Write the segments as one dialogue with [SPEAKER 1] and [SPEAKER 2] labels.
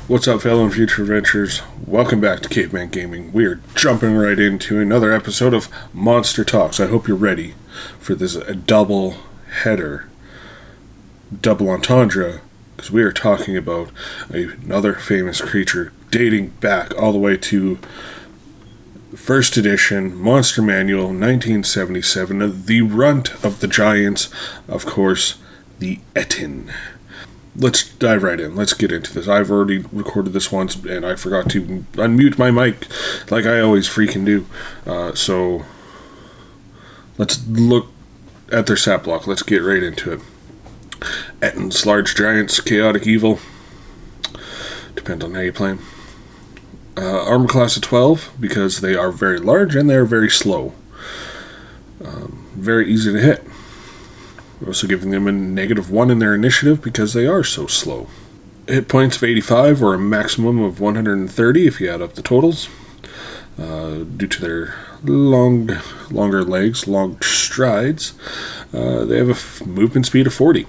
[SPEAKER 1] What's up, fellow and future adventurers? Welcome back to Caveman Gaming. We are jumping right into another episode of Monster Talks. I hope you're ready for this double header, double entendre, because we are talking about another famous creature dating back all the way to first edition Monster Manual 1977, the runt of the giants, of course, the Ettin. Let's dive right in. Let's get into this. I've already recorded this once, and I forgot to unmute my mic like I always freaking do. So let's look at their stat block. Let's get right into it. Ettin's large giants, chaotic evil. Depends on how you play them. Armor class of 12, because they are very large and they are very slow. Very easy to hit. We're also giving them a -1 in their initiative because they are so slow. Hit points of 85 or a maximum of 130 if you add up the totals. Due to their longer legs, long strides, they have a movement speed of 40.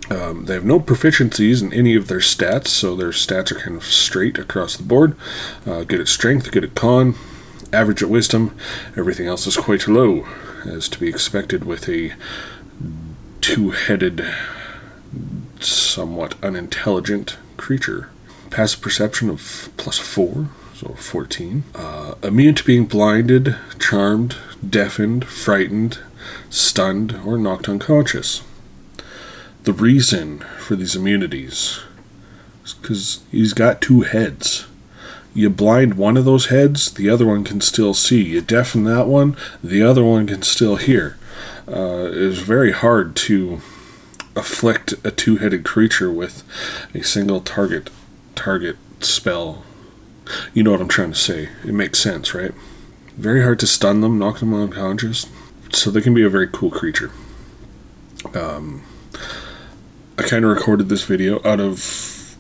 [SPEAKER 1] They have no proficiencies in any of their stats, so their stats are kind of straight across the board. Good at strength, good at con, average at wisdom. Everything else is quite low, as to be expected with a two-headed, somewhat unintelligent creature. Passive perception of +4, so 14. Immune to being blinded, charmed, deafened, frightened, stunned, or knocked unconscious. The reason for these immunities is because he's got two heads. You blind one of those heads, the other one can still see. You deafen that one, the other one can still hear. It's very hard to afflict a two-headed creature with a single target spell. You know what I'm trying to say. It makes sense, right? Very hard to stun them, knock them unconscious. So they can be a very cool creature. I kind of recorded this video out of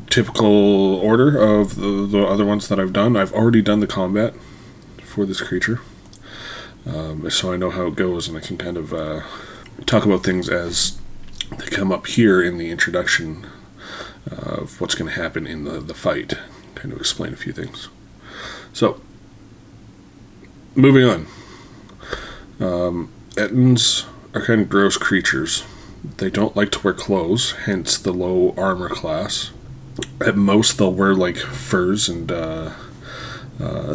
[SPEAKER 1] typical order of the other ones that I've done. I've already done the combat for this creature. So I know how it goes, and I can kind of talk about things as they come up here in the introduction of what's going to happen in the fight. Kind of explain a few things. So, moving on. Ettins are kind of gross creatures. They don't like to wear clothes, hence the low armor class. At most, they'll wear like furs and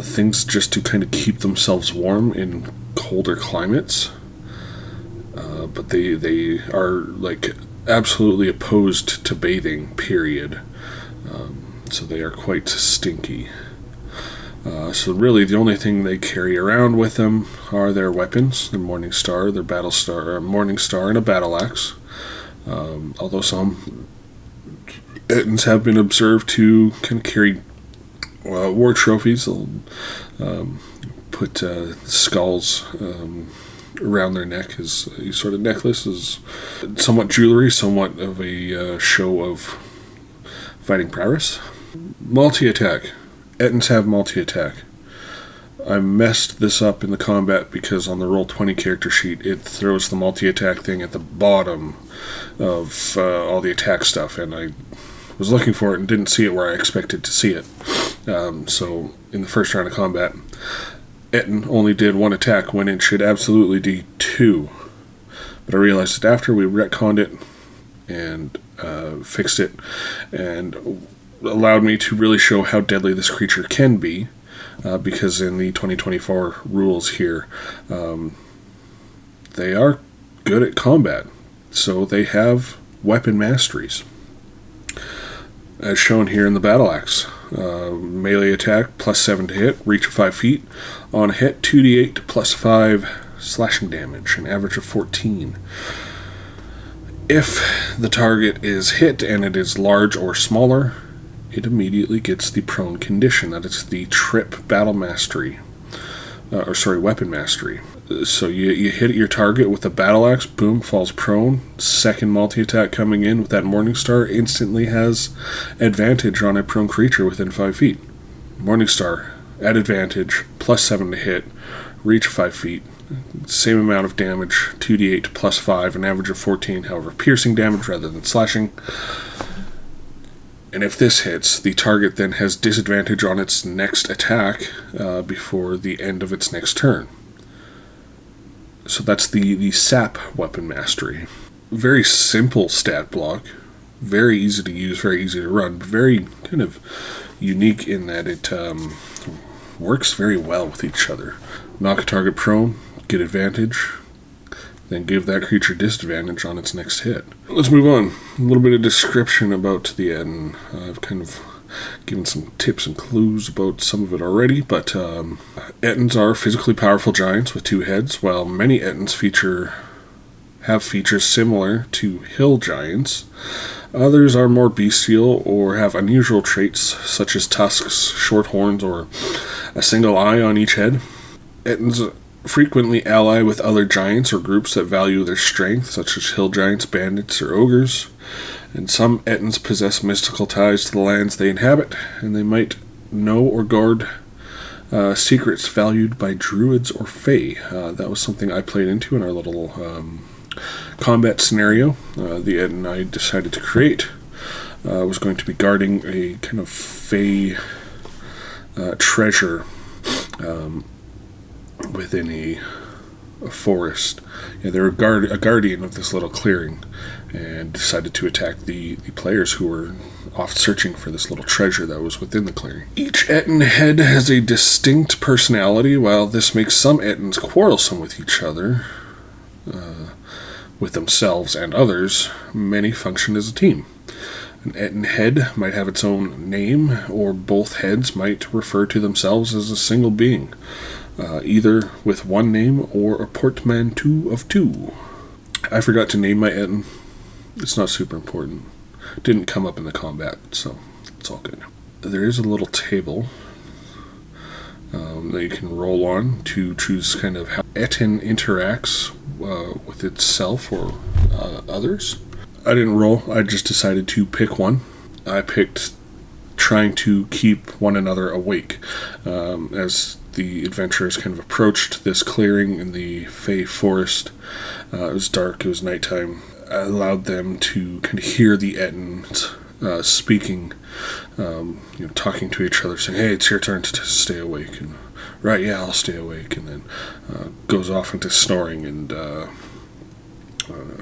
[SPEAKER 1] things just to kind of keep themselves warm in colder climates. But they are like absolutely opposed to bathing, period. So they are quite stinky. So really the only thing they carry around with them are their weapons, their Morning Star, their Battle Star, Morning Star, and a Battle Axe. Although some Ettins have been observed to kind of carry war trophies. They'll put skulls around their neck as a sort of necklace, as somewhat jewelry, somewhat of a show of fighting prowess. Multi-attack. Ettins have multi-attack. I messed this up in the combat because on the Roll20 character sheet it throws the multi-attack thing at the bottom of all the attack stuff, and I was looking for it and didn't see it where I expected to see it. So in the first round of combat, Ettin only did one attack when it should absolutely do two. But I realized it after we retconned it and fixed it, and allowed me to really show how deadly this creature can be, because in the 2024 rules here, they are good at combat. So they have weapon masteries. As shown here in the Battle Axe. Melee attack, +7 to hit, reach of 5 feet. On a hit, 2d8 +5 slashing damage, an average of 14. If the target is hit and it is large or smaller, it immediately gets the prone condition. That is the trip battle mastery. Weapon mastery. So you hit your target with a battle axe, boom, falls prone. Second multi-attack coming in with that Morningstar instantly has advantage on a prone creature within 5 feet. Morningstar, at advantage, +7 to hit, reach 5 feet. Same amount of damage, 2d8 +5, an average of 14, however, piercing damage rather than slashing. And if this hits, the target then has disadvantage on its next attack before the end of its next turn. So that's the sap weapon mastery. Very simple stat block, very easy to use, very easy to run, but very kind of unique in that it works very well with each other. Knock a target prone, get advantage, then give that creature disadvantage on its next hit. Let's move on. A little bit of description about the Ettin. I've kind of given some tips and clues about some of it already, but Ettins are physically powerful giants with 2 heads, while many Ettins have features similar to hill giants. Others are more bestial or have unusual traits such as tusks, short horns, or a single eye on each head. Ettins frequently ally with other giants or groups that value their strength, such as hill giants, bandits, or ogres. And some Ettins possess mystical ties to the lands they inhabit, and they might know or guard secrets valued by druids or fae. That was something I played into in our little combat scenario. The Ettin I decided to create was going to be guarding a kind of fae treasure within a forest. Yeah, they were a guardian of this little clearing, and decided to attack the players who were off searching for this little treasure that was within the clearing. Each Ettin head has a distinct personality. While this makes some Ettins quarrelsome with each other, with themselves and others, many function as a team. An Ettin head might have its own name, or both heads might refer to themselves as a single being, either with one name or a portmanteau of 2. I forgot to name my Ettin. It's not super important. Didn't come up in the combat, so it's all good. There is a little table that you can roll on to choose kind of how Ettin interacts with itself or others. I didn't roll, I just decided to pick one. I picked trying to keep one another awake. As the adventurers kind of approached this clearing in the Fey forest, it was dark, it was nighttime. I allowed them to kind of hear the Ettins speaking, talking to each other, saying, "Hey, it's your turn to stay awake," and "Right, yeah, I'll stay awake," and then goes off into snoring, and I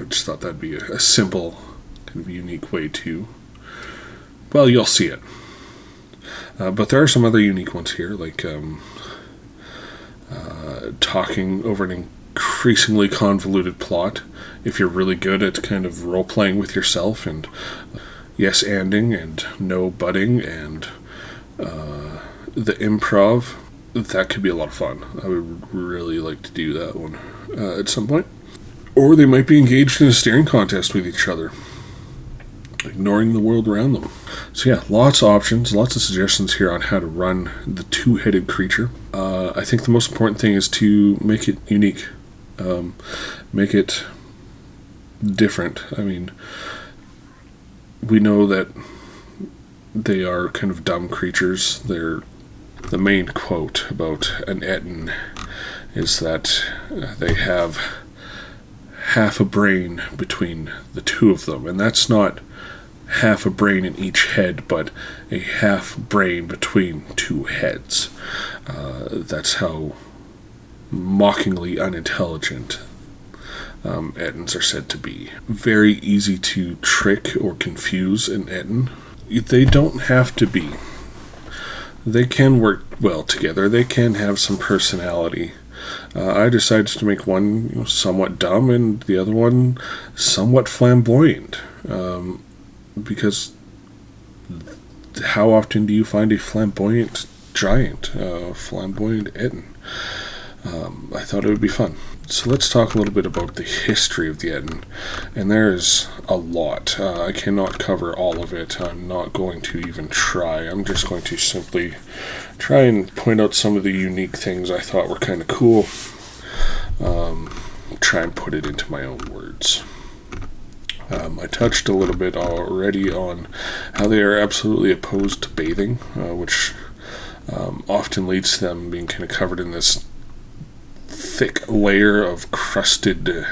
[SPEAKER 1] just thought that'd be a simple, kind of unique way to, well, you'll see it. But there are some other unique ones here, like talking over an increasingly convoluted plot. If you're really good at kind of role-playing with yourself and yes-anding and no-butting and the improv, that could be a lot of fun. I would really like to do that one at some point. Or they might be engaged in a staring contest with each other, ignoring the world around them. So yeah, lots of options, lots of suggestions here on how to run the 2-headed creature. I think the most important thing is to make it unique. Make it different. I mean, we know that they are kind of dumb creatures. The main quote about an Ettin is that they have half a brain between the 2 of them, and that's not half a brain in each head, but a half brain between 2 heads. That's how mockingly unintelligent Ettins are said to be. Very easy to trick or confuse an Ettin. They don't have to be. They can work well together. They can have some personality. I decided to make one somewhat dumb and the other one somewhat flamboyant. Because how often do you find a flamboyant giant, flamboyant Ettin? I thought it would be fun. So let's talk a little bit about the history of the Ettin. And there's a lot. I cannot cover all of it. I'm not going to even try. I'm just going to simply try and point out some of the unique things I thought were kind of cool. Try and put it into my own words. I touched a little bit already on how they are absolutely opposed to bathing, which often leads to them being kind of covered in this thick layer of crusted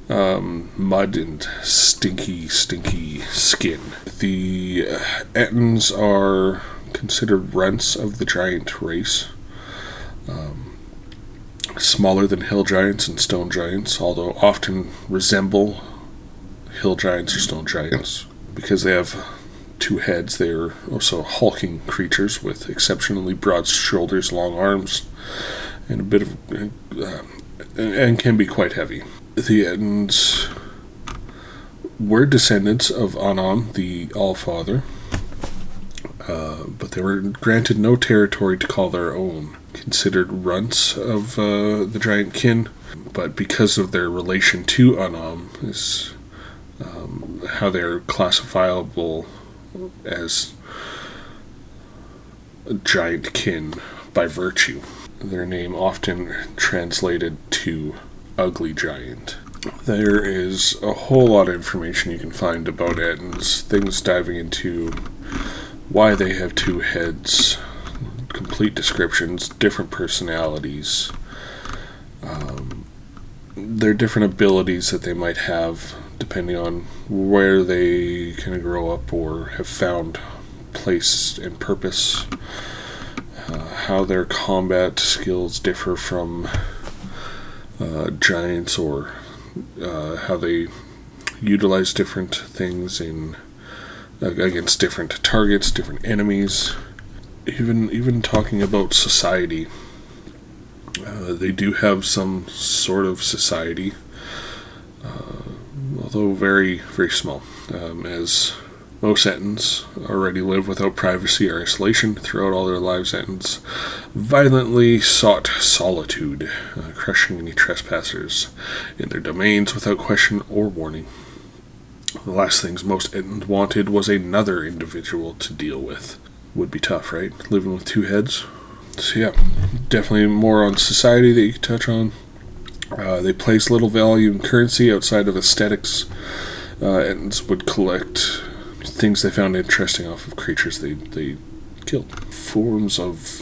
[SPEAKER 1] mud and stinky skin. The Ettins are considered runts of the giant race. Smaller than hill giants and stone giants, although often resemble hill giants or stone giants. Because they have 2 heads, they are also hulking creatures with exceptionally broad shoulders, long arms, and a bit of and can be quite heavy. The Ettins were descendants of Anam, the Allfather, but they were granted no territory to call their own. Considered runts of the giant kin, but because of their relation to Anam is how they're classifiable as giant kin by virtue. Their name often translated to ugly giant. There is a whole lot of information you can find about Ettins, things diving into why they have 2 heads, complete descriptions, different personalities, their different abilities that they might have depending on where they kind of grow up or have found place and purpose, how their combat skills differ from giants, or how they utilize different things in against different targets, different enemies. Even talking about society, they do have some sort of society, although very, very small, as most Ettins already live without privacy or isolation. Throughout all their lives, Ettins violently sought solitude, crushing any trespassers in their domains without question or warning. The last things most Ettins wanted was another individual to deal with. Would be tough, right? Living with 2 heads. So yeah, definitely more on society that you could touch on. They place little value in currency outside of aesthetics. Ettins would collect things they found interesting off of creatures they killed. Forms of...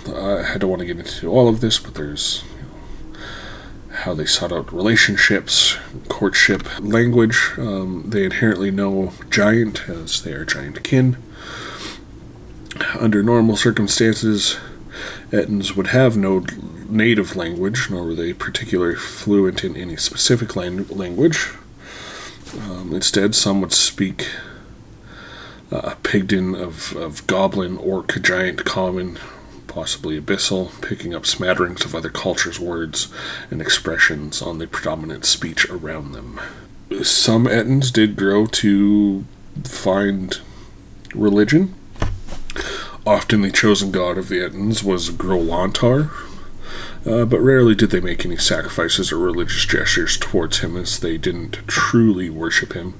[SPEAKER 1] I don't want to get into all of this, but there's how they sought out relationships, courtship, language. They inherently know giant, as they are giant kin. Under normal circumstances, Ettins would have no native language, nor were they particularly fluent in any specific language. Instead, some would speak a pigdin of goblin, orc, giant, common, possibly abyssal, picking up smatterings of other cultures' words and expressions on the predominant speech around them. Some Ettins did grow to find religion. Often the chosen god of the Ettins was Grolantar, but rarely did they make any sacrifices or religious gestures towards him, as they didn't truly worship him.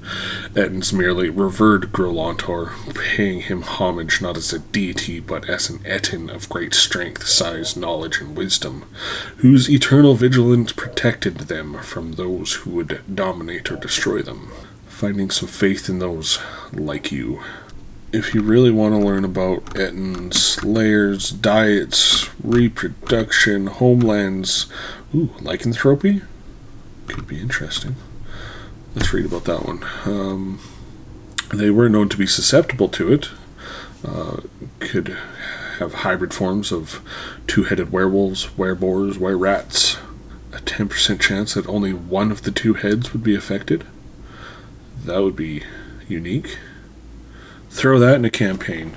[SPEAKER 1] Ettins merely revered Grolantar, paying him homage not as a deity, but as an Ettin of great strength, size, knowledge, and wisdom, whose eternal vigilance protected them from those who would dominate or destroy them. Finding some faith in those like you. If you really want to learn about Ettins, lairs, diets, reproduction, homelands, lycanthropy, could be interesting. Let's read about that one. They were known to be susceptible to it. Could have hybrid forms of 2-headed werewolves, wereboars, wererats. A 10% chance that only one of the 2 heads would be affected. That would be unique. Throw that in a campaign.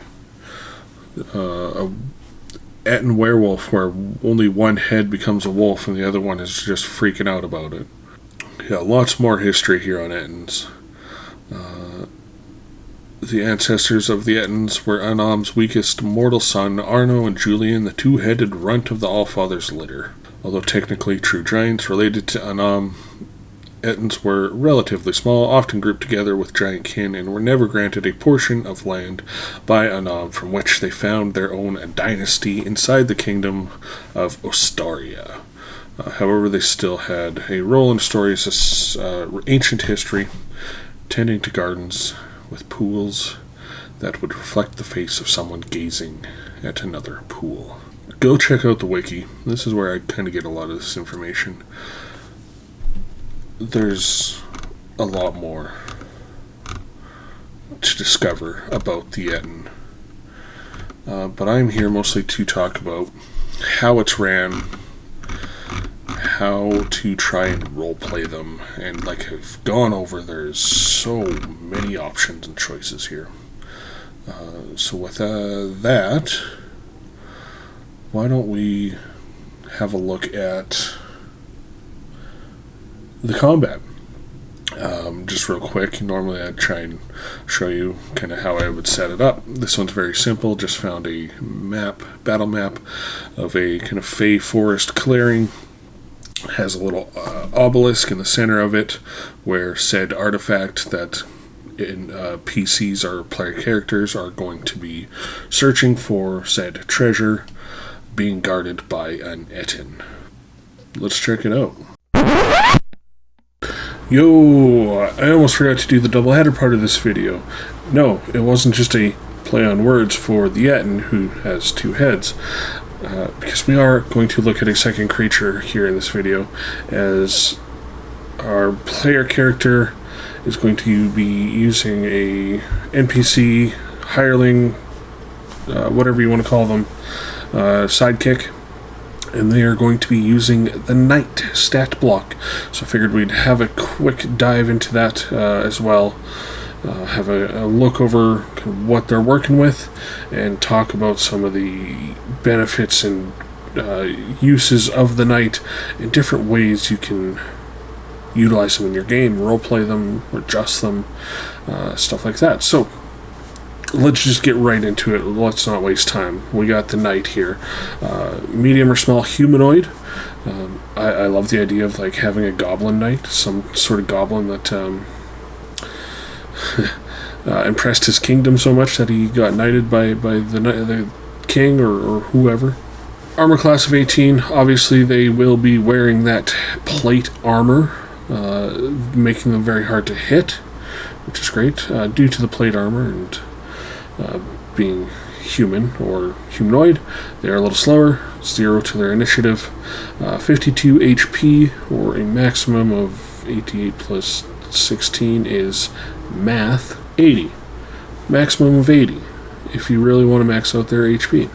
[SPEAKER 1] A Ettin werewolf where only one head becomes a wolf and the other one is just freaking out about it. Yeah, lots more history here on Ettins. The ancestors of the Ettins were Anam's weakest mortal son, Arno and Julian, the 2-headed runt of the Allfather's litter. Although technically true giants related to Anam, Ettins were relatively small, often grouped together with giant kin, and were never granted a portion of land by Anam, from which they found their own dynasty inside the kingdom of Ostaria. However, they still had a role in Ostoria's ancient history, tending to gardens with pools that would reflect the face of someone gazing at another pool. Go check out the wiki. This is where I kind of get a lot of this information. there's a lot more to discover about the Ettin. But I'm here mostly to talk about how it's ran, how to try and roleplay them, and like I've gone over, there's so many options and choices here. So with that, why don't we have a look at the combat. Just real quick, normally I'd try and show you kind of how I would set it up. This one's very simple, just found a battle map of a kind of fey forest clearing. Has a little obelisk in the center of it where said artifact that in PCs or player characters are going to be searching for said treasure being guarded by an Ettin. Let's check it out. Yo, I almost forgot to do the doubleheader part of this video. No, it wasn't just a play on words for the Ettin, who has two heads, because we are going to look at a second creature here in this video, as our player character is going to be using a NPC, hireling, whatever you want to call them, sidekick. And they are going to be using the Knight stat block. So I figured we'd have a quick dive into that as well. Have a look over what they're working with and talk about some of the benefits and uses of the Knight and different ways you can utilize them in your game, roleplay them, adjust them, stuff like that. So let's just get right into it. Let's not waste time. We got the Knight here. Medium or small humanoid. I love the idea of like having a goblin knight, some sort of goblin that impressed his kingdom so much that he got knighted by the king or whoever. Armor class of 18. Obviously they will be wearing that plate armor, making them very hard to hit, which is great, due to the plate armor and being human or humanoid. They are a little slower, 0 to their initiative, 52 HP, or a maximum of 88 plus 16 is math, 80. Maximum of 80, if you really want to max out their HP.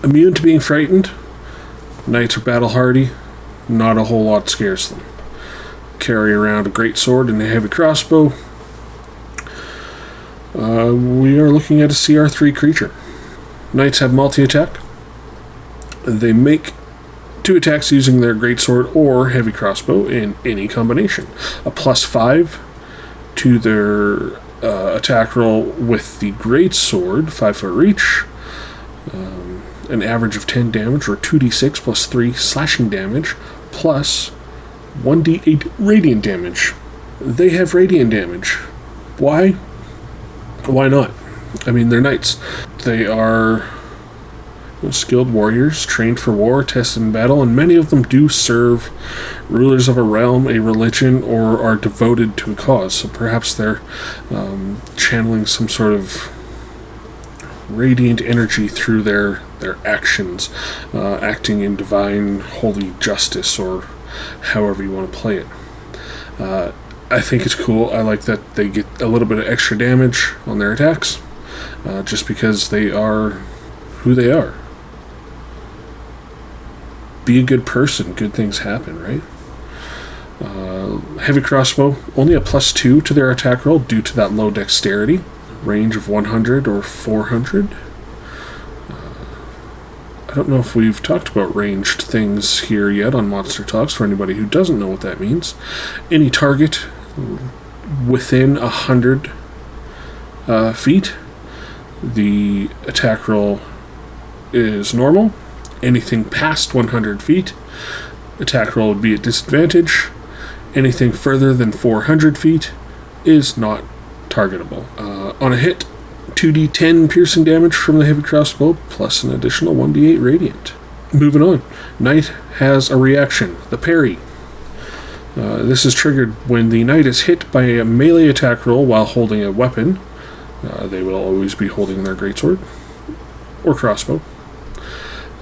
[SPEAKER 1] Immune to being frightened. Knights are battle hardy, not a whole lot scares them. Carry around a great sword and a heavy crossbow. We are looking at a CR3 creature. Knights have multi-attack. They make 2 attacks using their greatsword or heavy crossbow in any combination. A +5 to their attack roll with the greatsword, 5-foot reach. An average of 10 damage, or 2d6 plus 3 slashing damage, plus 1d8 radiant damage. They have radiant damage. Why? Why not? I mean, they're knights. They are skilled warriors, trained for war, tested in battle, and many of them do serve rulers of a realm, a religion, or are devoted to a cause. So perhaps they're channeling some sort of radiant energy through their actions, acting in divine holy justice, or however you want to play it. I think it's cool. I like that they get a little bit of extra damage on their attacks, just because they are who they are. Be a good person, good things happen, right? Heavy crossbow, only a +2 to their attack roll due to that low dexterity. Range of 100 or 400. I don't know if we've talked about ranged things here yet on Monster Talks, for anybody who doesn't know what that means. Any target within 100 feet, the attack roll is normal. Anything past 100 feet, attack roll would be at disadvantage. Anything further than 400 feet is not targetable. On a hit, 2d10 piercing damage from the heavy crossbow, plus an additional 1d8 radiant. Moving on. Knight has a reaction, the parry. This is triggered when the knight is hit by a melee attack roll while holding a weapon. They will always be holding their greatsword or crossbow.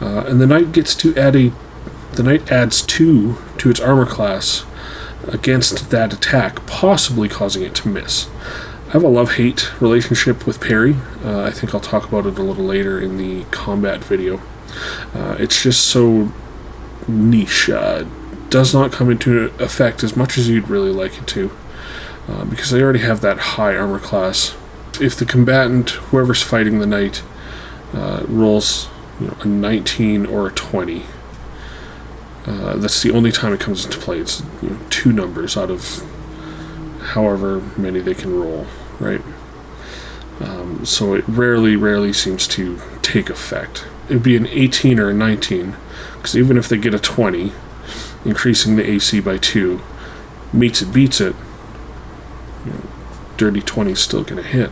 [SPEAKER 1] And the knight gets to add the knight adds 2 to its armor class against that attack, possibly causing it to miss. I have a love-hate relationship with parry. I think I'll talk about it a little later in the combat video. It's just so niche. Does not come into effect as much as you'd really like it to, because they already have that high armor class. If the combatant, whoever's fighting the knight, rolls a 19 or a 20, that's the only time it comes into play. It's 2 numbers out of however many they can roll, right? So it rarely seems to take effect. It would be an 18 or a 19, because even if they get a 20, increasing the AC by 2, meets it, beats it, dirty 20 is still going to hit.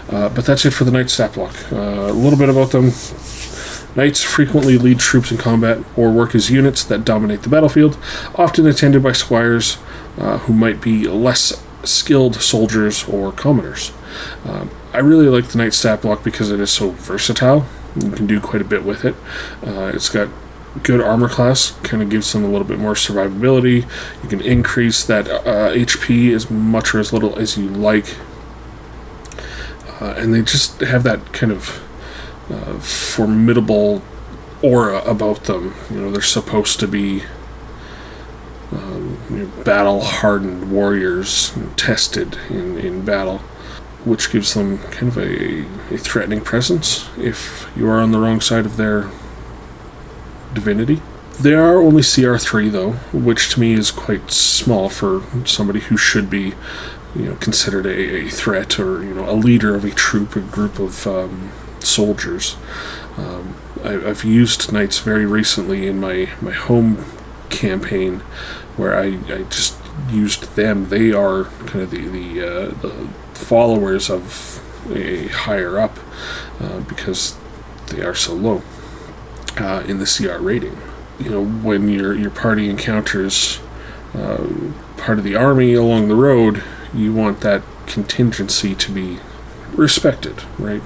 [SPEAKER 1] But that's it for the Knight stat block. A little bit about them. Knights frequently lead troops in combat or work as units that dominate the battlefield, often attended by squires who might be less skilled soldiers or commoners. I really like the Knight stat block because it is so versatile. You can do quite a bit with it. It's got good armor class, kind of gives them a little bit more survivability. You can increase that HP as much or as little as you like. And they just have that kind of formidable aura about them. They're supposed to be battle-hardened warriors, tested in battle, which gives them kind of a threatening presence if you are on the wrong side of their divinity. They are only CR3 though, which to me is quite small for somebody who should be considered a threat or a leader of a troop, a group of soldiers. I've used knights very recently in my home campaign where I just used them. They are kind of the followers of a higher up because they are so low in the CR rating. When your party encounters part of the army along the road, you want that contingency to be respected, right?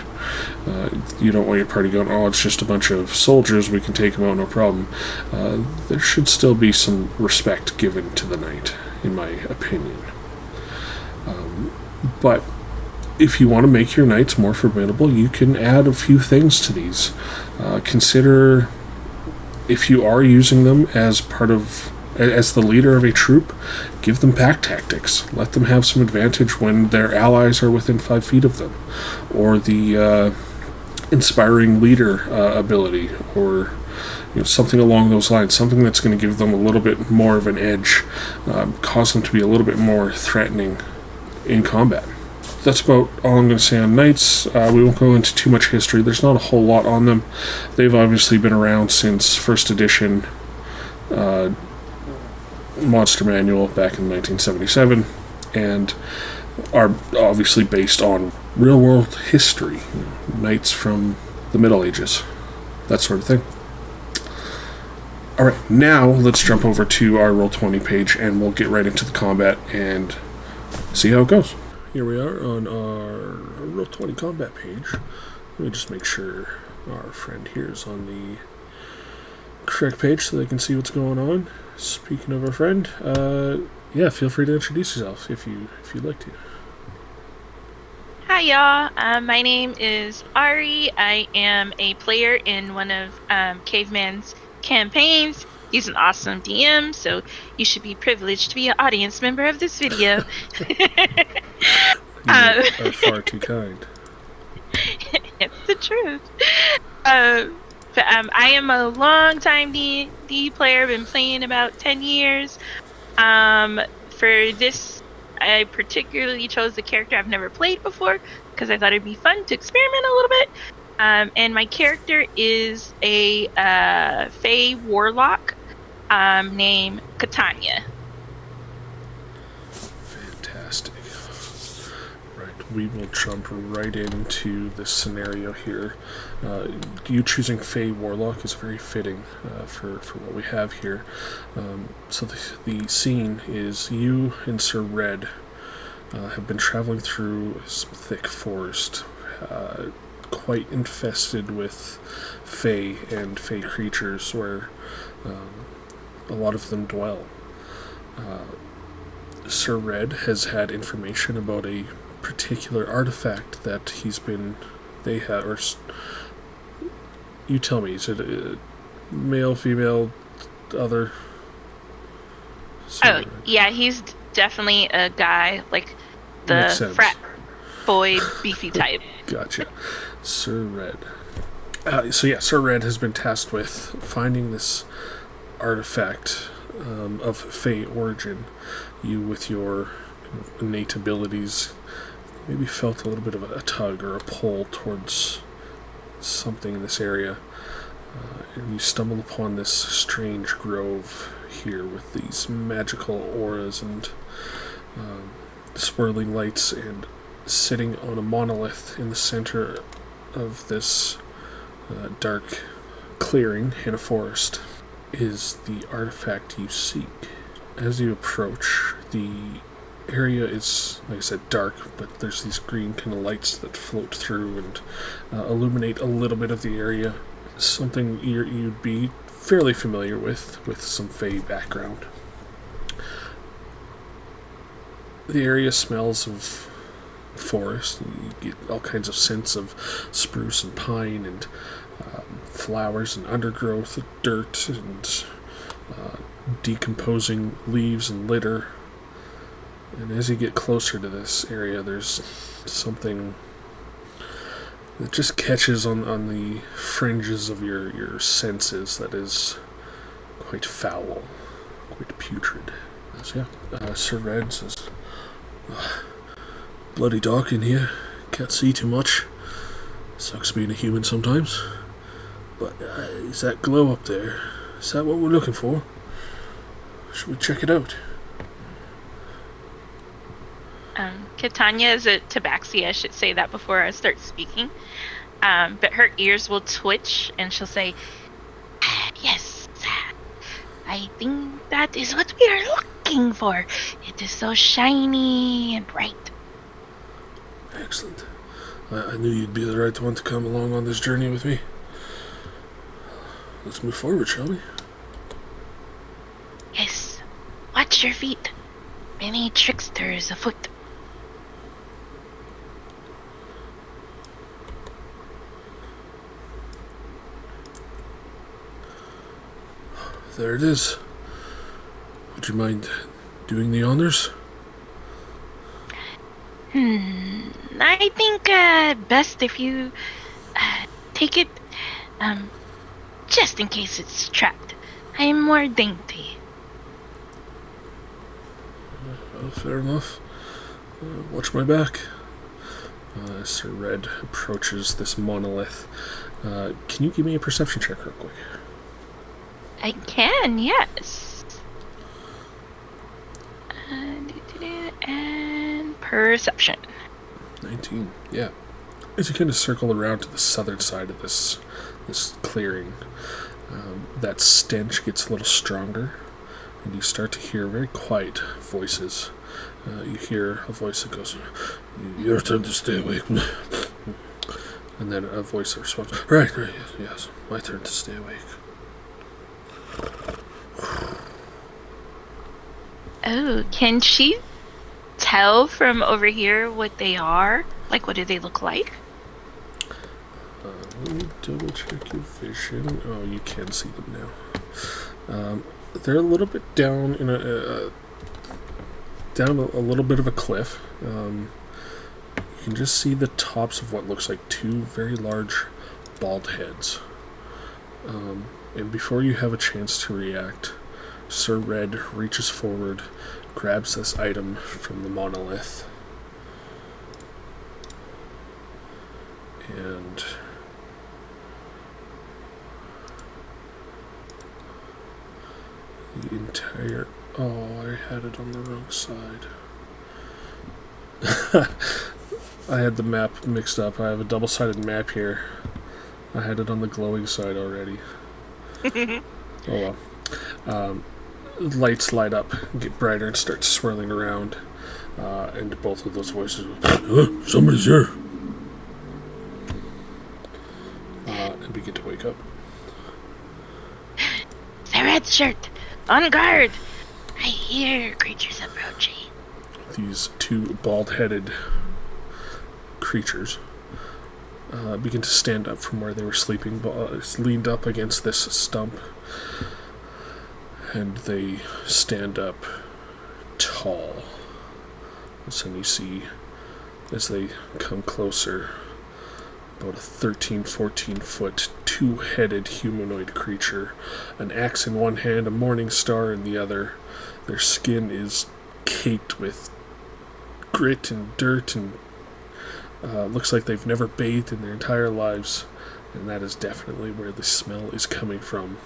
[SPEAKER 1] You don't want your party going, oh, it's just a bunch of soldiers, we can take them out, no problem. There should still be some respect given to the knight, in my opinion. But if you want to make your knights more formidable, you can add a few things to these. Consider, if you are using them as the leader of a troop, give them pack tactics. Let them have some advantage when their allies are within 5 feet of them. Or the inspiring leader ability, or something along those lines. Something that's going to give them a little bit more of an edge, cause them to be a little bit more threatening in combat. That's about all I'm going to say on knights. We won't go into too much history. There's not a whole lot on them. They've obviously been around since 1st edition Monster Manual back in 1977, and are obviously based on real-world history, knights from the Middle Ages, that sort of thing. Alright, now let's jump over to our Roll20 page, and we'll get right into the combat and see how it goes. Here we are on our Roll20 combat page. Let me just make sure our friend here is on the correct page so they can see what's going on. Speaking of our friend, feel free to introduce yourself if you'd like to.
[SPEAKER 2] Hi y'all, my name is Ari. I am a player in one of Caveman's campaigns. He's an awesome DM, so you should be privileged to be an audience member of this video.
[SPEAKER 1] You are far too kind.
[SPEAKER 2] It's the truth. But I am a long-time D&D player. Been playing about 10 years. For this, I particularly chose the character I've never played before because I thought it'd be fun to experiment a little bit. And my character is a Fey warlock named Catanya.
[SPEAKER 1] Fantastic. Right, we will jump right into this scenario here. You choosing Fey Warlock is very fitting for what we have here. So the scene is you and Sir Red have been traveling through some thick forest, quite infested with Fey and Fey creatures where a lot of them dwell. Sir Red has had information about a particular artifact that they have, or you tell me, is it male, female, other?
[SPEAKER 2] Oh, yeah, he's definitely a guy, like the frat boy beefy type.
[SPEAKER 1] Gotcha. Sir Red. Sir Red has been tasked with finding this artifact of Fey origin. You, with your innate abilities, maybe felt a little bit of a tug or a pull towards something in this area. And you stumble upon this strange grove here with these magical auras and swirling lights, and sitting on a monolith in the center of this dark clearing in a forest is the artifact you seek. As you approach, the area is, like I said, dark, but there's these green kind of lights that float through and illuminate a little bit of the area. Something you'd be fairly familiar with some Fey background. The area smells of forest. You get all kinds of scents of spruce and pine and flowers and undergrowth, dirt and decomposing leaves and litter. And as you get closer to this area, there's something that just catches on the fringes of your senses that is quite foul, quite putrid. So Sir Red says, bloody dark in here, can't see too much. Sucks being a human sometimes. But is that glow up there? Is that what we're looking for? Should we check it out?
[SPEAKER 2] Catanya is a tabaxi, I should say that before I start speaking. But her ears will twitch and she'll say, yes, I think that is what we are looking for. It is so shiny and bright.
[SPEAKER 1] Excellent. I knew you'd be the right one to come along on this journey with me. Let's move forward, shall we?
[SPEAKER 2] Yes. Watch your feet. Many tricksters afoot.
[SPEAKER 1] There it is. Would you mind doing the honors?
[SPEAKER 2] I think best if you take it, just in case it's trapped. I am more dainty.
[SPEAKER 1] Fair enough. Watch my back. Sir Red approaches this monolith. Can you give me a perception check real quick?
[SPEAKER 2] I can, yes. And perception.
[SPEAKER 1] 19, yeah. As you kind of circle around to the southern side of this clearing, that stench gets a little stronger, and you start to hear very quiet voices. You hear a voice that goes, "Your turn to stay awake." And then a voice that responds, right, yes, my turn to stay awake.
[SPEAKER 2] Oh, can she tell from over here what they are? Like, what do they look like?
[SPEAKER 1] Let me double check your vision. Oh, you can see them now. They're a little bit down in down a little bit of a cliff. You can just see the tops of what looks like two very large bald heads. And before you have a chance to react, Sir Red reaches forward, grabs this item from the monolith, and the entire... Oh, I had it on the wrong side. I had the map mixed up. I have a double-sided map here. I had it on the glowing side already. Oh well. Lights light up, get brighter, and start swirling around. And both of those voices go, somebody's here! And begin to wake up.
[SPEAKER 2] The red shirt! On guard! I hear creatures approaching.
[SPEAKER 1] these two bald-headed creatures begin to stand up from where they were sleeping, leaned up against this stump, and they stand up tall. So you see, as they come closer, about a 13, 14-foot, two-headed humanoid creature, an axe in one hand, a morning star in the other. Their skin is caked with grit and dirt, and looks like they've never bathed in their entire lives, and that is definitely where the smell is coming from.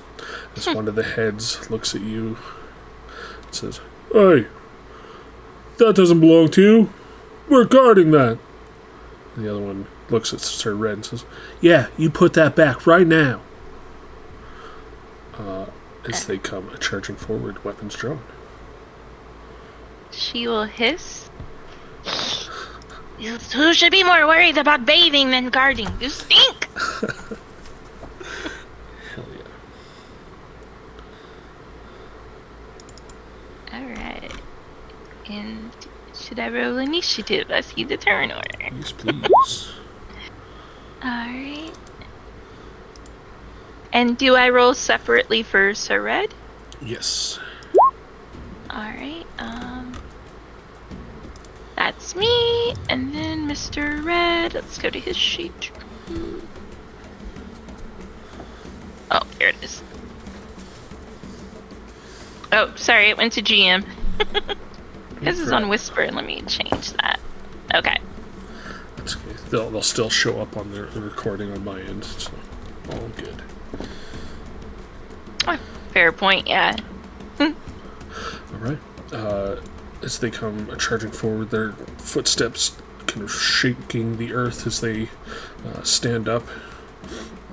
[SPEAKER 1] As one of the heads looks at you and says, "Hey, that doesn't belong to you. We're guarding that." And the other one looks at Sir Red and says, "Yeah, you put that back right now." As they come charging forward, weapons drawn.
[SPEAKER 2] She will hiss. Who should be more worried about bathing than guarding? You stink!
[SPEAKER 1] Hell yeah.
[SPEAKER 2] Alright. And should I roll initiative? I see the turn order.
[SPEAKER 1] Yes, please.
[SPEAKER 2] Alright. And do I roll separately for Sir Red?
[SPEAKER 1] Yes.
[SPEAKER 2] Alright, that's me, and then Mr. Red. Let's go to his sheet. Oh, here it is. Oh, sorry, it went to GM. This is on Whisper. Let me change that. Okay.
[SPEAKER 1] That's okay. They'll still show up on the recording on my end, so all good.
[SPEAKER 2] Oh, fair point, yeah.
[SPEAKER 1] Alright. As they come charging forward, their footsteps kind of shaking the earth as they stand up,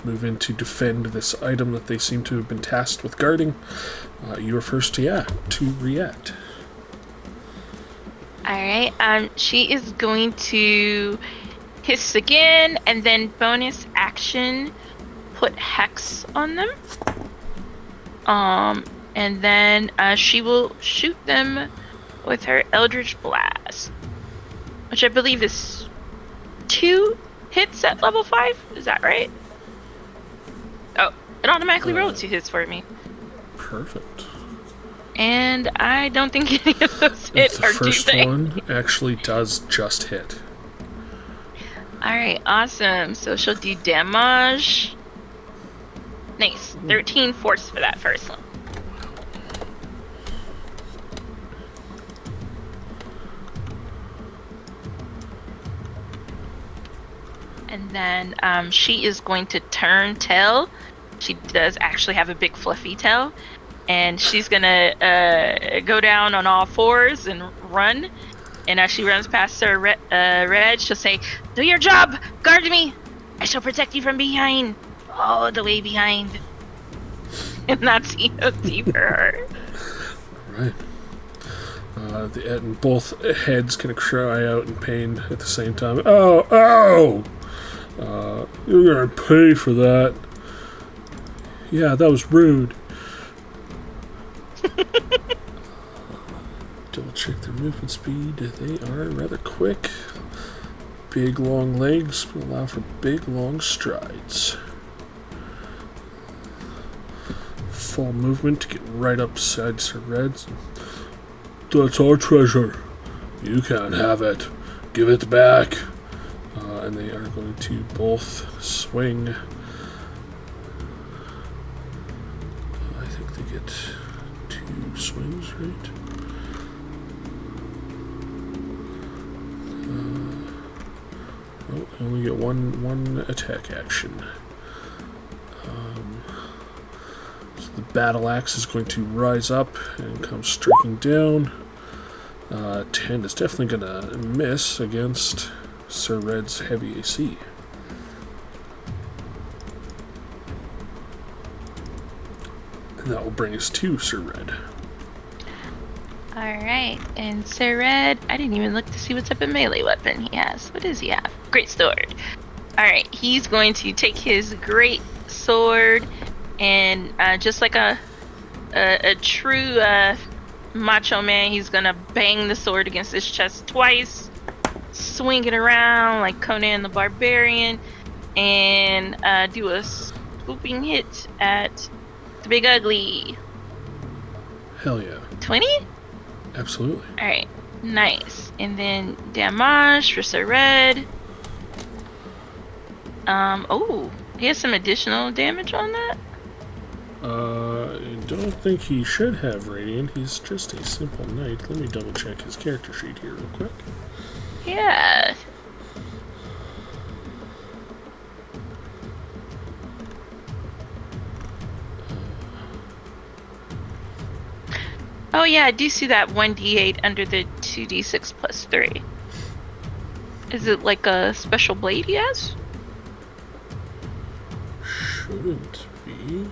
[SPEAKER 1] move in to defend this item that they seem to have been tasked with guarding. You are first to react.
[SPEAKER 2] Alright, she is going to hiss again, and then bonus action, put Hex on them. And then she will shoot them with her Eldritch Blast, which I believe is 2 hits at level 5. Is that right? Oh, it automatically rolled 2 hits for me.
[SPEAKER 1] Perfect.
[SPEAKER 2] And I don't think any of those hit,
[SPEAKER 1] the
[SPEAKER 2] or
[SPEAKER 1] first
[SPEAKER 2] do they?
[SPEAKER 1] one actually does just hit.
[SPEAKER 2] Alright, awesome. So she'll do damage. Nice. 13 force for that first one. And then she is going to turn tail. She does actually have a big fluffy tail. And she's going to go down on all fours and run. And as she runs past her Red, she'll say, "Do your job! Guard me! I shall protect you from behind. All the way behind." And that's EOT for her.
[SPEAKER 1] Right. And both heads kind of cry out in pain at the same time. "Oh, ow! You're gonna pay for that." "Yeah, that was rude." Double check their movement speed. They are rather quick. Big long legs will allow for big long strides. Full movement to get right up beside Sir Red's. "That's our treasure. You can't have it. Give it back." And they are going to both swing. I think they get 2 swings, right? They only get one attack action. So the battle axe is going to rise up and come striking down. 10 is definitely going to miss against Sir Red's heavy AC. And that will bring us to Sir Red.
[SPEAKER 2] Alright, and Sir Red, I didn't even look to see what type of melee weapon he has. What does he have? Great sword. Alright, he's going to take his great sword and just like a true macho man. He's gonna bang the sword against his chest twice, swing it around like Conan the Barbarian, and do a swooping hit at the big ugly.
[SPEAKER 1] Hell yeah.
[SPEAKER 2] 20?
[SPEAKER 1] Absolutely.
[SPEAKER 2] Alright, nice. And then damage for Sir Red. Oh, he has some additional damage on that?
[SPEAKER 1] I don't think he should have Radiant. He's just a simple knight. Let me double check his character sheet here real quick.
[SPEAKER 2] Yeah. Oh yeah, I do see that 1d8 under the 2d6 plus 3. Is it like a special blade he has?
[SPEAKER 1] Shouldn't be.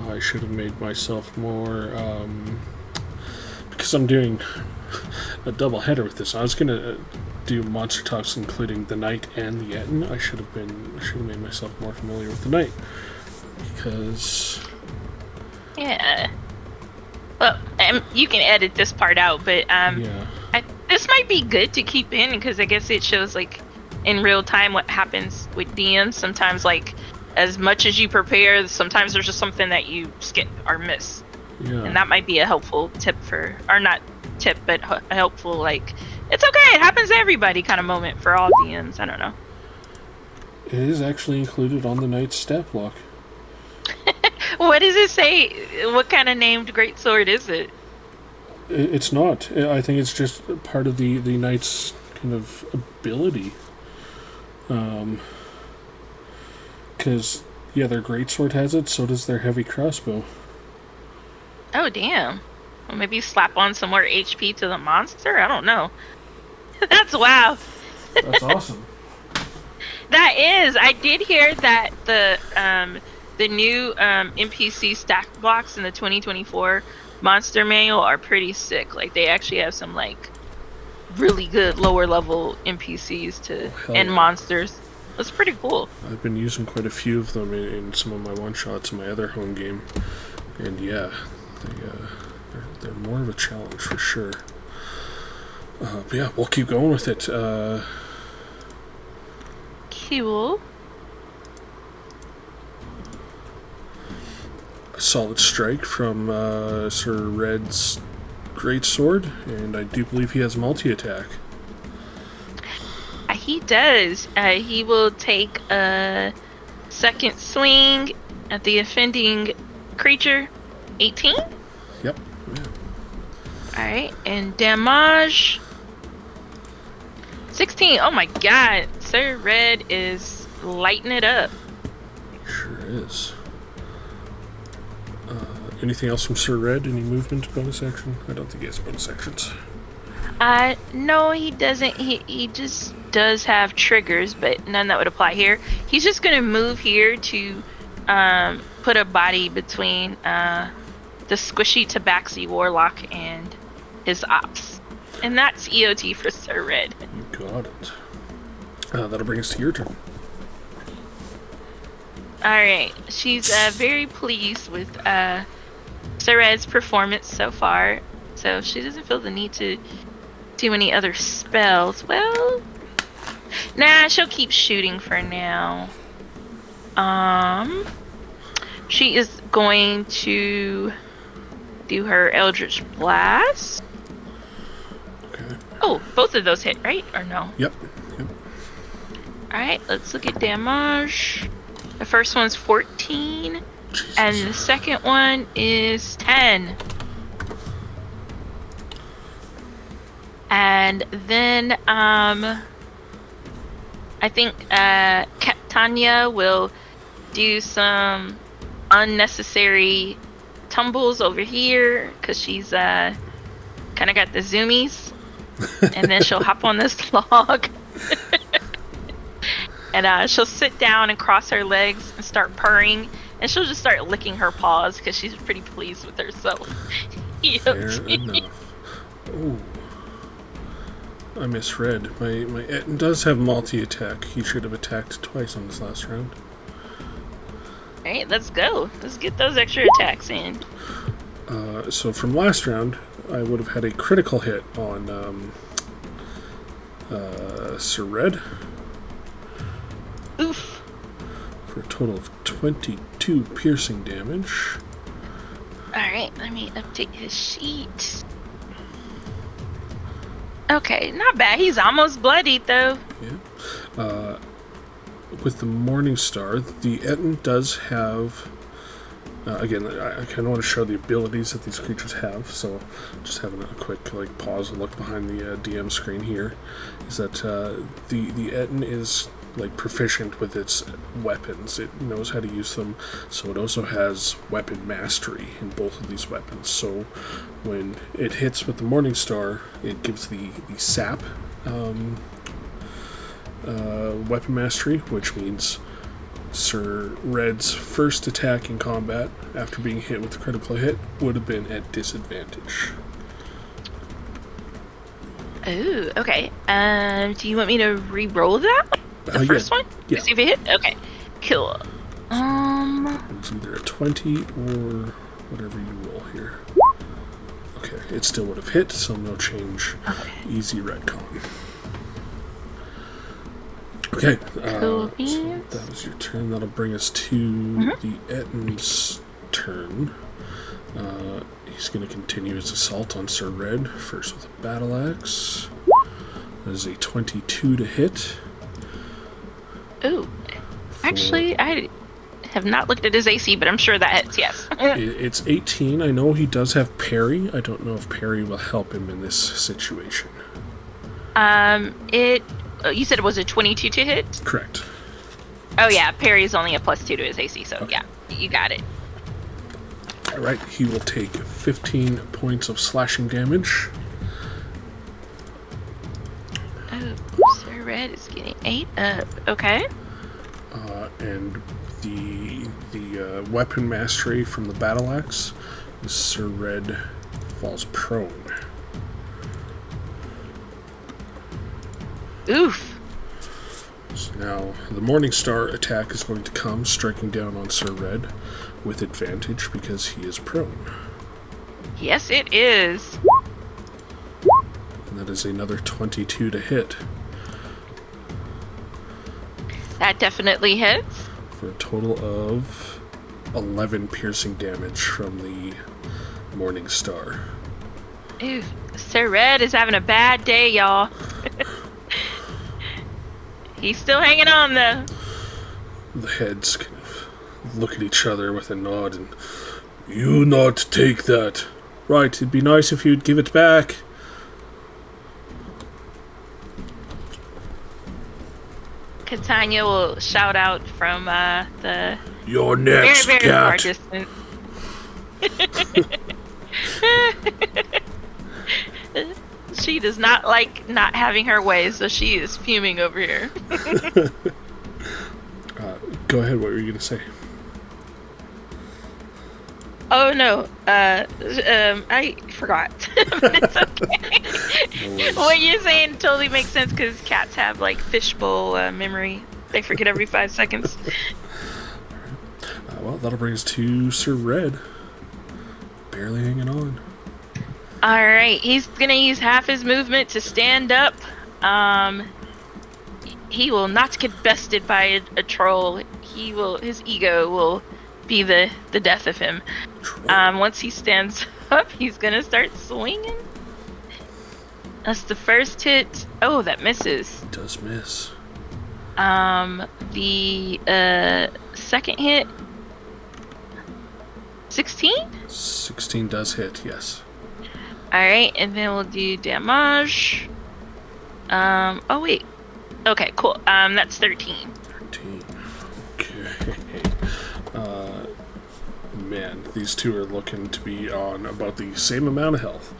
[SPEAKER 1] I should have made myself more, because I'm doing a double header with this. I was gonna do monster talks including the knight and the Ettin. I should have made myself more familiar with the knight, because
[SPEAKER 2] Yeah. Well, you can edit this part out, but
[SPEAKER 1] yeah.
[SPEAKER 2] this might be good to keep in because I guess it shows like in real time what happens with DMs. Sometimes, like as much as you prepare, sometimes there's just something that you skip or miss, and that might be a helpful tip for, or not tip, but a helpful like it's okay, it happens to everybody kind of moment for all DMs. I don't know.
[SPEAKER 1] It is actually included on the knight's stat block.
[SPEAKER 2] What does it say? What kind of named greatsword is it?
[SPEAKER 1] It's not. I think it's just part of the knight's kind of ability. Because, yeah, their greatsword has it, so does their heavy crossbow.
[SPEAKER 2] Oh, damn. Well, maybe slap on some more HP to the monster? I don't know. That's wow.
[SPEAKER 1] That's awesome.
[SPEAKER 2] That is. I did hear that the new NPC stack blocks in the 2024 monster manual are pretty sick. Like, they actually have some, like, really good lower level NPCs and monsters. It's pretty cool.
[SPEAKER 1] I've been using quite a few of them in some of my one-shots in my other home game. And yeah, they're more of a challenge for sure. But yeah, we'll keep going with it.
[SPEAKER 2] Cool.
[SPEAKER 1] A solid strike from Sir Red's greatsword, and I do believe he has multi-attack.
[SPEAKER 2] He does. He will take a second swing at the offending creature. 18?
[SPEAKER 1] Yep. Yeah.
[SPEAKER 2] Alright, and damage 16. Oh my god. Sir Red is lighting it up.
[SPEAKER 1] Sure is. Anything else from Sir Red? Any movement, bonus action? I don't think he has bonus actions.
[SPEAKER 2] No, he doesn't. He just does have triggers, but none that would apply here. He's just gonna move here to put a body between the squishy tabaxi warlock and his ops. And that's EOT for Sir Red.
[SPEAKER 1] You got it. That'll bring us to your turn.
[SPEAKER 2] Alright, she's very pleased with Sir Red's performance so far, so she doesn't feel the need to do any other spells. Well, nah, she'll keep shooting for now. She is going to do her Eldritch Blast.
[SPEAKER 1] Okay.
[SPEAKER 2] Oh, both of those hit, right? Or no?
[SPEAKER 1] Yep.
[SPEAKER 2] Alright, let's look at damage. The first one's 14,
[SPEAKER 1] Jesus.
[SPEAKER 2] and the second one is 10. And then, I think Catanya will do some unnecessary tumbles over here because she's kind of got the zoomies. And then she'll hop on this log. And she'll sit down and cross her legs and start purring. And she'll just start licking her paws because she's pretty pleased with herself.
[SPEAKER 1] Fair enough. Ooh. I misread. My Ettin does have multi-attack. He should have attacked twice on this last round.
[SPEAKER 2] Alright, let's go. Let's get those extra attacks in.
[SPEAKER 1] So from last round, I would have had a critical hit on Sir Red.
[SPEAKER 2] Oof.
[SPEAKER 1] For a total of 22 piercing damage.
[SPEAKER 2] Alright, let me update his sheet. Okay, not bad. He's almost bloodied, though.
[SPEAKER 1] Yeah. With the Morning Star, the Ettin does have... again, I kind of want to show the abilities that these creatures have, so just having a quick pause and look behind the DM screen here, is that the Ettin is proficient with its weapons. It knows how to use them, so it also has weapon mastery in both of these weapons. So when it hits with the Morning Star, it gives the sap weapon mastery, which means Sir Red's first attack in combat after being hit with a critical hit would have been at disadvantage.
[SPEAKER 2] Oh, okay. Do you want me to re-roll that? The first one?
[SPEAKER 1] Yeah.
[SPEAKER 2] See if it hit? Okay. Cool.
[SPEAKER 1] It's either a 20 or whatever you roll here. Okay, it still would have hit, so no change.
[SPEAKER 2] Okay.
[SPEAKER 1] Easy retcon. Okay,
[SPEAKER 2] Cool.
[SPEAKER 1] so that was your turn. That'll bring us to the Ettin's turn. He's going to continue his assault on Sir Red, first with a battle axe. That is a 22 to hit.
[SPEAKER 2] Ooh. Actually, I have not looked at his AC, but I'm sure that hits, yes.
[SPEAKER 1] It's 18. I know he does have parry. I don't know if parry will help him in this situation.
[SPEAKER 2] You said it was a 22 to hit?
[SPEAKER 1] Correct.
[SPEAKER 2] Oh yeah, parry is only a +2 to his AC, so
[SPEAKER 1] Okay.
[SPEAKER 2] yeah, you got it.
[SPEAKER 1] Alright, he will take 15 points of slashing damage.
[SPEAKER 2] Oh, Sir Red is getting 8 up. Okay.
[SPEAKER 1] And the weapon mastery from the battle axe is Sir Red falls prone.
[SPEAKER 2] Oof.
[SPEAKER 1] So now the Morning Star attack is going to come, striking down on Sir Red with advantage because he is prone.
[SPEAKER 2] Yes, it is.
[SPEAKER 1] And that is another 22 to hit
[SPEAKER 2] That definitely hits.
[SPEAKER 1] for a total of 11 piercing damage from the Morning Star.
[SPEAKER 2] Oof. Sir Red is having a bad day, y'all. He's still hanging on, though.
[SPEAKER 1] The heads kind of look at each other with a nod and, "You not take that. Right, it'd be nice if you'd give it back."
[SPEAKER 2] Catanya will shout out from the
[SPEAKER 1] "You're next,
[SPEAKER 2] very, very far
[SPEAKER 1] cat."
[SPEAKER 2] distance. She does not like not having her way, so she is fuming over here.
[SPEAKER 1] Go ahead, what were you going to say?
[SPEAKER 2] Oh no, I forgot. But it's okay. What you're saying totally makes sense because cats have fishbowl memory. They forget every 5 seconds.
[SPEAKER 1] Well, that'll bring us to Sir Red. Barely hanging on.
[SPEAKER 2] Alright, he's gonna use half his movement to stand up. He will not get bested by a troll. His ego will be the death of him. Once he stands up, he's gonna start swinging. That's the first hit. Oh, that misses.
[SPEAKER 1] It does miss.
[SPEAKER 2] The second hit. 16?
[SPEAKER 1] 16 does hit, yes.
[SPEAKER 2] Alright, and then we'll do damage. Oh wait. Okay, cool. That's 13.
[SPEAKER 1] 13. Okay. Man, these two are looking to be on about the same amount of health.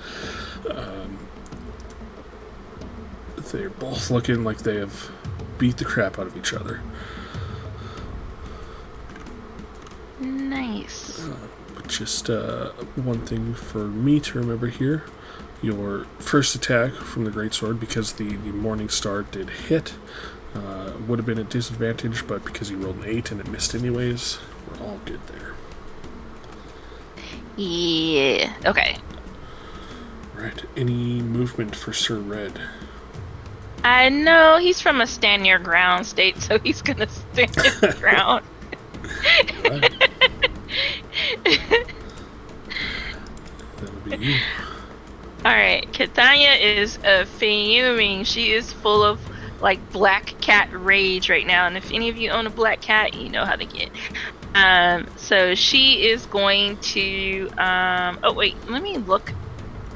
[SPEAKER 1] They're both looking like they have beat the crap out of each other.
[SPEAKER 2] Nice.
[SPEAKER 1] But just one thing for me to remember here. Your first attack from the greatsword, because the Morning Star did hit, would have been at disadvantage, but because you rolled an 8 and it missed anyways, we're all good there.
[SPEAKER 2] Yeah. Okay.
[SPEAKER 1] Right. Any movement for Sir Red?
[SPEAKER 2] I know he's from a stand your ground state, so he's gonna stand his ground.
[SPEAKER 1] Right. That'll be you.
[SPEAKER 2] Alright, Catanya is fuming. She is full of like black cat rage right now, and if any of you own a black cat, you know how to get. So she is going to oh wait, let me look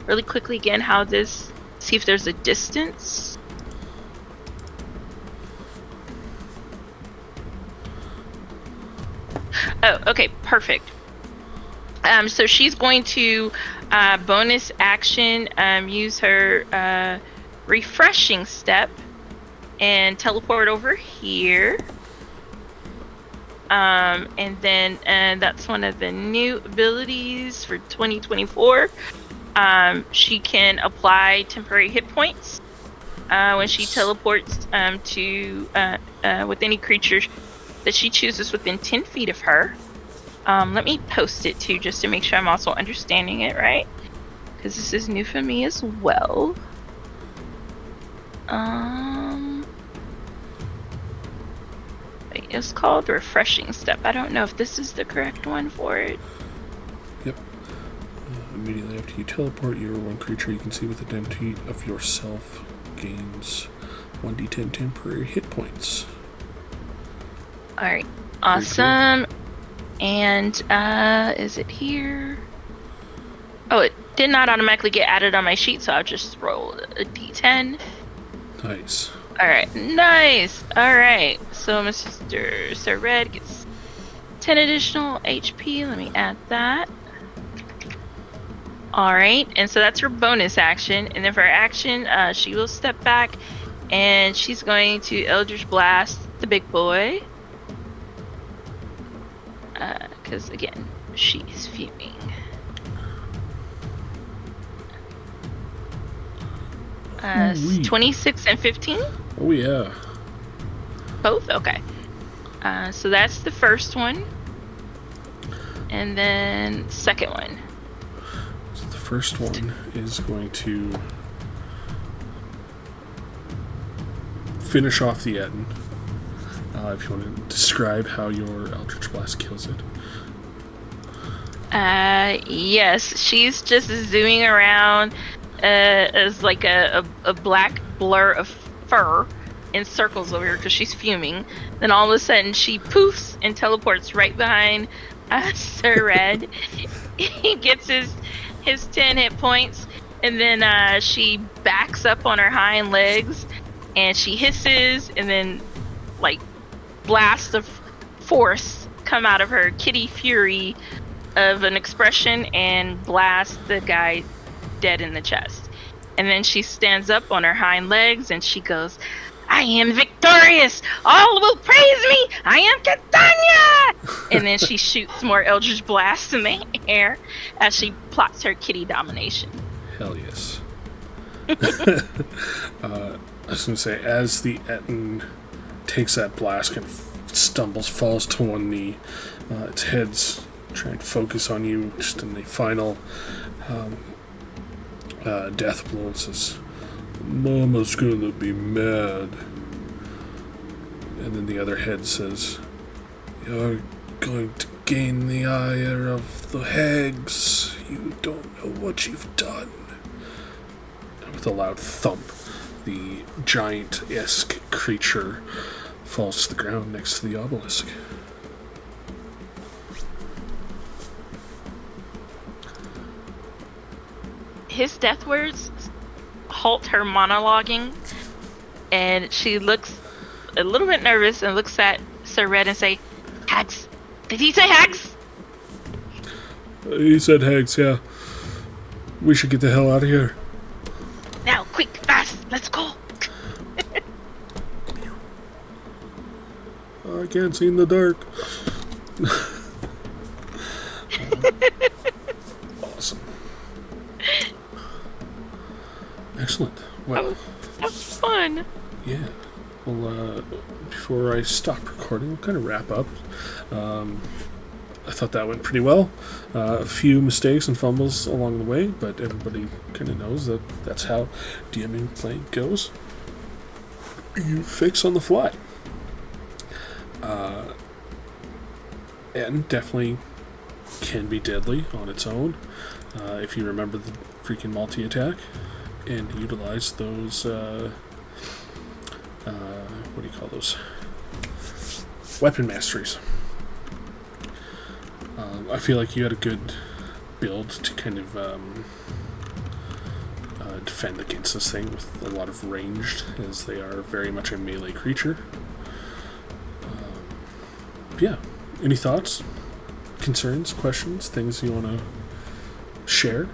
[SPEAKER 2] really quickly again how this, see if there's a distance. Oh, okay, perfect. So she's going to bonus action use her refreshing step and teleport over here. And then that's one of the new abilities for 2024. She can apply temporary hit points when she teleports to with any creature that she chooses within 10 feet of her. Let me post it too, just to make sure I'm also understanding it right, because this is new for me as well. It's called Refreshing Step. I don't know if this is the correct one for it.
[SPEAKER 1] Yep. Immediately after you teleport, your one creature you can see with identity of yourself gains 1d10 temporary hit points.
[SPEAKER 2] Alright, awesome. And is it here? Oh, it did not automatically get added on my sheet, so I'll just roll a d10.
[SPEAKER 1] Nice.
[SPEAKER 2] Alright, nice. Alright, so Mr. Sir Red gets 10 additional HP. Let me add that. Alright, and so that's her bonus action. And then for her action, she will step back and she's going to Eldritch Blast the big boy. Because again, she's fuming.
[SPEAKER 1] Ooh-wee.
[SPEAKER 2] 26 and 15?
[SPEAKER 1] Oh yeah.
[SPEAKER 2] Both? Okay. So that's the first one. And then second one.
[SPEAKER 1] So the first one is going to finish off the Ettin. If you want to describe how your Eldritch Blast kills it.
[SPEAKER 2] Yes, she's just zooming around as like a black blur of fur in circles over here because she's fuming. Then all of a sudden she poofs and teleports right behind Sir Red. He gets his 10 hit points, and then she backs up on her hind legs and she hisses, and then like blasts of force come out of her kitty fury of an expression and blast the guy dead in the chest. And then she stands up on her hind legs and she goes, "I am victorious! All will praise me! I am Catanya!" And then she shoots more Eldritch Blasts in the air as she plots her kitty domination.
[SPEAKER 1] Hell yes. I was going to say, as the Ettin takes that blast and stumbles, falls to one knee, its head's trying to focus on you just in the final death blow. It says, "Mama's gonna be mad." And then the other head says, "You're going to gain the ire of the hags. You don't know what you've done." And with a loud thump, the giant-esque creature falls to the ground next to the obelisk.
[SPEAKER 2] His death words halt her monologuing, and she looks a little bit nervous and looks at Sir Red and say, "Hags? Did he say hags?"
[SPEAKER 1] He said hags, yeah. We should get the hell out of here.
[SPEAKER 2] Now, quick, fast, let's go.
[SPEAKER 1] I can't see in the dark. Awesome. Excellent. Well,
[SPEAKER 2] that was fun.
[SPEAKER 1] Yeah. Well, before I stop recording, we'll kind of wrap up. I thought that went pretty well. A few mistakes and fumbles along the way, but everybody kind of knows that that's how DMing playing goes. You fix on the fly. And definitely can be deadly on its own if you remember the freaking multi-attack and utilize those, what do you call those? Weapon masteries. I feel like you had a good build to kind of defend against this thing with a lot of ranged, as they are very much a melee creature. Yeah. Any thoughts, concerns, questions, things you want to share?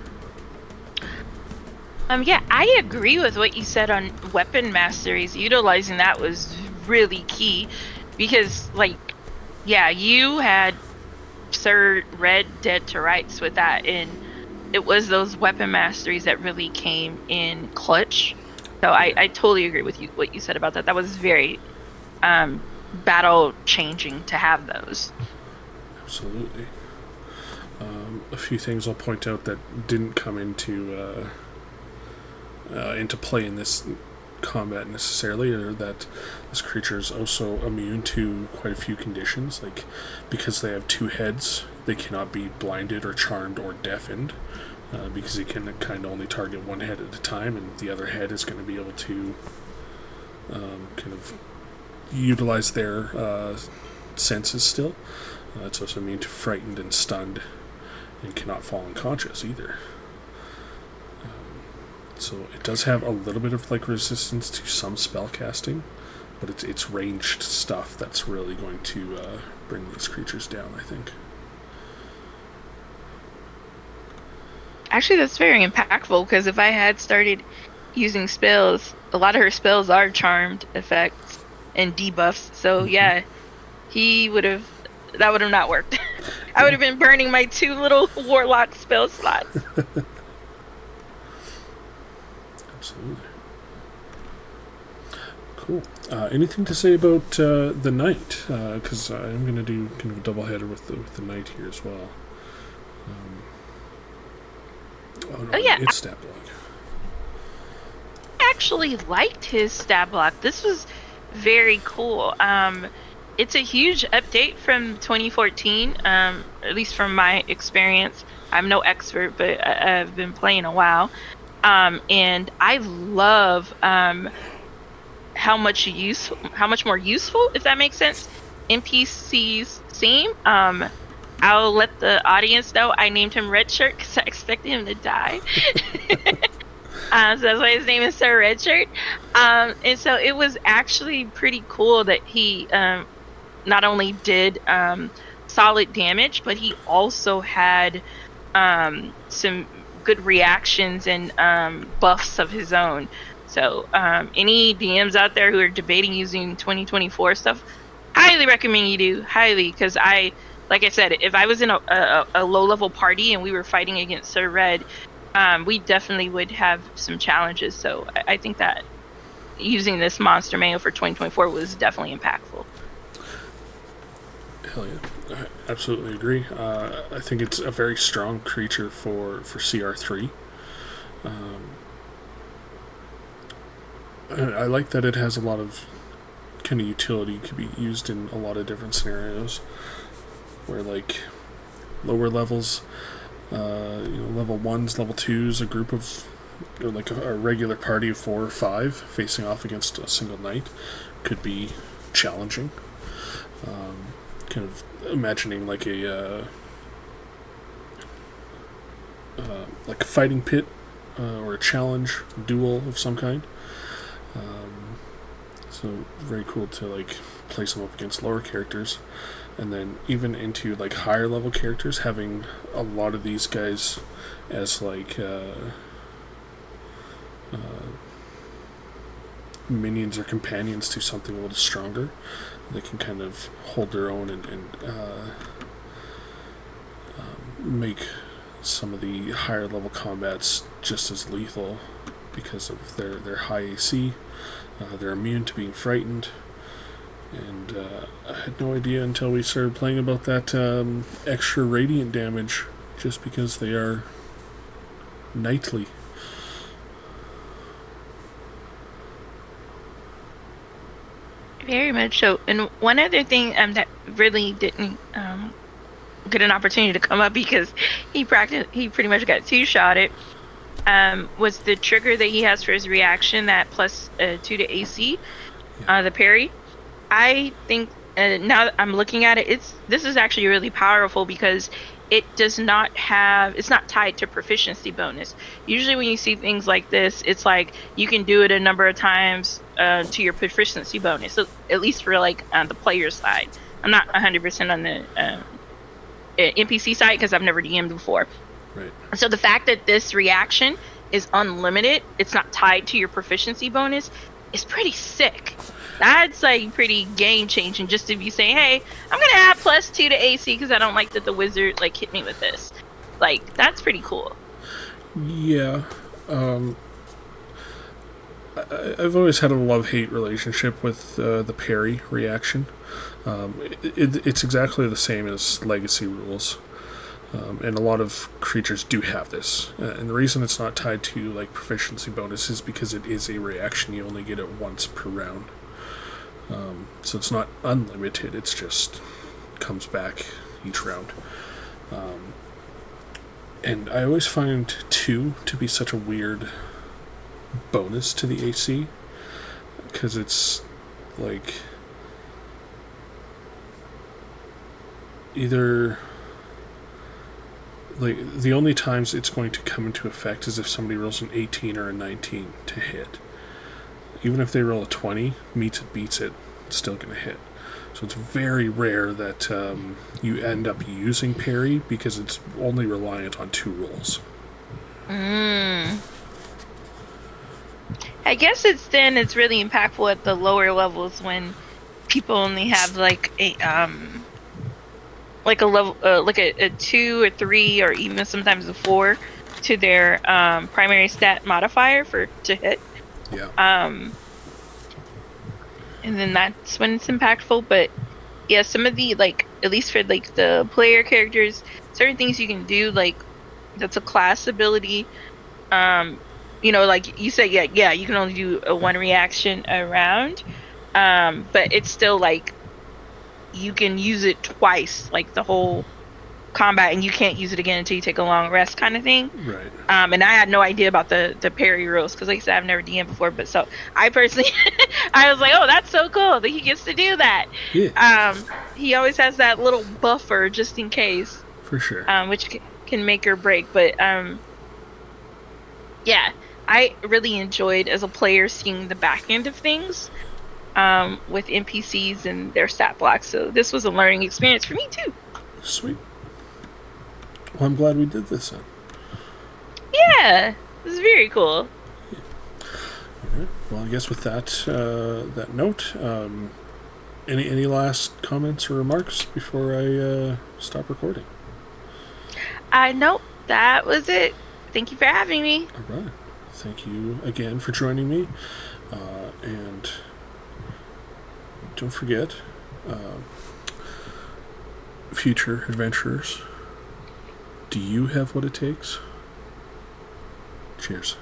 [SPEAKER 2] Yeah, I agree with what you said on weapon masteries. Utilizing that was really key because, like, yeah, you had Sir Red dead to rights with that, and it was those weapon masteries that really came in clutch. So I totally agree with you what you said about that. That was very battle changing to have those.
[SPEAKER 1] Absolutely. A few things I'll point out that didn't come into play in this combat necessarily, or that this creature is also immune to quite a few conditions. Like, because they have two heads, they cannot be blinded or charmed or deafened, because he can kind of only target one head at a time, and the other head is going to be able to kind of utilize their senses still. It's also immune to frightened and stunned, and cannot fall unconscious either. So it does have a little bit of like resistance to some spell casting, but it's ranged stuff that's really going to bring these creatures down, I think.
[SPEAKER 2] Actually, that's very impactful, because if I had started using spells, a lot of her spells are charmed effects and debuffs. So yeah, that would have not worked. I would have been burning my 2 little warlock spell slots.
[SPEAKER 1] Absolutely. Cool. Anything to say about the knight? Because I'm going to do kind of a double header with the knight here as well. It's stat block.
[SPEAKER 2] I actually liked his stat block. This was very cool. It's a huge update from 2014, at least from my experience. I'm no expert, but I've been playing a while. And I love how much more useful, if that makes sense, NPCs seem. I'll let the audience know I named him Redshirt because I expected him to die. So that's why his name is Sir Redshirt. And so it was actually pretty cool that he not only did solid damage, but he also had some good reactions and buffs of his own. So any DMs out there who are debating using 2024 stuff, highly recommend you do. Highly, because like I said, if I was in a low-level party and we were fighting against Sir Red, we definitely would have some challenges. So I think that using this monster manual for 2024 was definitely impactful.
[SPEAKER 1] Hell yeah. I absolutely agree. I think it's a very strong creature for CR3. I like that it has a lot of kind of utility. It could be used in a lot of different scenarios, where like lower levels, level 1s, level 2s, a group of, or like a regular party of 4 or 5 facing off against a single knight could be challenging. Kind of imagining like a fighting pit or a challenge duel of some kind. So very cool to like place them up against lower characters, and then even into like higher level characters, having a lot of these guys as like minions or companions to something a little stronger. They can kind of hold their own and make some of the higher level combats just as lethal because of their high AC. They're immune to being frightened. And I had no idea until we started playing about that extra radiant damage, just because they are nightly.
[SPEAKER 2] Very much so. And one other thing that really didn't get an opportunity to come up because he pretty much got two-shotted, was the trigger that he has for his reaction, that plus 2 to AC, the parry. I think now that I'm looking at it, this is actually really powerful because it's not tied to proficiency bonus. Usually when you see things like this, it's like you can do it a number of times to your proficiency bonus. So at least for like on the player side. I'm not 100% on the NPC side because I've never DM'd before.
[SPEAKER 1] Right.
[SPEAKER 2] So the fact that this reaction is unlimited, it's not tied to your proficiency bonus, is pretty sick. That's like pretty game changing. Just to be saying, hey, I'm gonna add plus 2 to AC because I don't like that the wizard like hit me with this. Like, that's pretty cool.
[SPEAKER 1] Yeah. I've always had a love-hate relationship with the parry reaction. It's exactly the same as legacy rules. And a lot of creatures do have this. And the reason it's not tied to like proficiency bonus is because it is a reaction. You only get it once per round. So it's not unlimited. It's just comes back each round. And I always find 2 to be such a weird bonus to the AC. Because it's like either... Like, the only times it's going to come into effect is if somebody rolls an 18 or a 19 to hit. Even if they roll a 20, beats it, it's still going to hit. So it's very rare that you end up using parry because it's only reliant on 2 rolls.
[SPEAKER 2] I guess it's really impactful at the lower levels when people only have like a level, like a 2 or 3 or even sometimes a 4 to their primary stat modifier to hit.
[SPEAKER 1] Yeah.
[SPEAKER 2] And then that's when it's impactful. But yeah, some of the, like, at least for like the player characters, certain things you can do, like that's a class ability. Like you said, yeah, you can only do a 1 reaction a round. But it's still like you can use it twice, like the whole combat, and you can't use it again until you take a long rest, kind of thing.
[SPEAKER 1] Right.
[SPEAKER 2] And I had no idea about the parry rules because, like I said, I've never DM'd before. But so I personally, I was like, oh, that's so cool that he gets to do that.
[SPEAKER 1] Yeah.
[SPEAKER 2] He always has that little buffer just in case.
[SPEAKER 1] For sure.
[SPEAKER 2] Which can make or break. But yeah, I really enjoyed as a player seeing the back end of things. With NPCs and their stat blocks. So this was a learning experience for me too.
[SPEAKER 1] Sweet. Well, I'm glad we did this then.
[SPEAKER 2] Yeah, this is very cool.
[SPEAKER 1] Yeah. All right. Well, I guess with that note, any last comments or remarks before I stop recording?
[SPEAKER 2] Nope, that was it. Thank you for having me.
[SPEAKER 1] All right. Thank you again for joining me. And don't forget, future adventurers, do you have what it takes? Cheers.